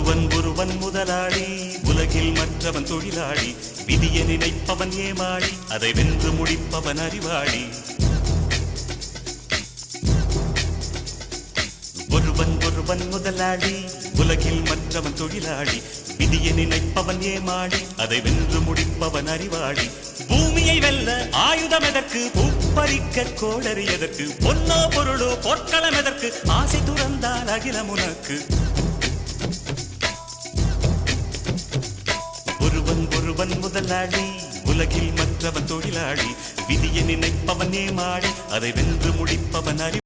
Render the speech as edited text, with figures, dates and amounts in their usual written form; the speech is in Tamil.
ஒருவன் முதலாளி, உலகில் மற்றவன் தொழிலாளி. விதியை நினைப்பவன் ஏமாளி, அதை வென்று முடிப்பவன் அறிவாளி. ஒருவன் முதலாளி, உலகில் மற்றவன் தொழிலாளி. விதியை நினைப்பவன் ஏமாளி, அதை வென்று முடிப்பவன் அறிவாளி. பூமியை வெல்ல ஆயுதம் எதற்கு, பூப்பறிக்க கோடரி எதற்கு, பொன்னோ பொருளோ பொற்களம் எதற்கு, ஆசை துறந்தால் அகிலம் உனக்கு. ஒருவன் முதலாளி, உலகில் மற்றவன் தொழிலாளி. விதியை நினைப்பவன் ஏமாளி, அதை வென்று முடிப்பவன் அறிவாளி.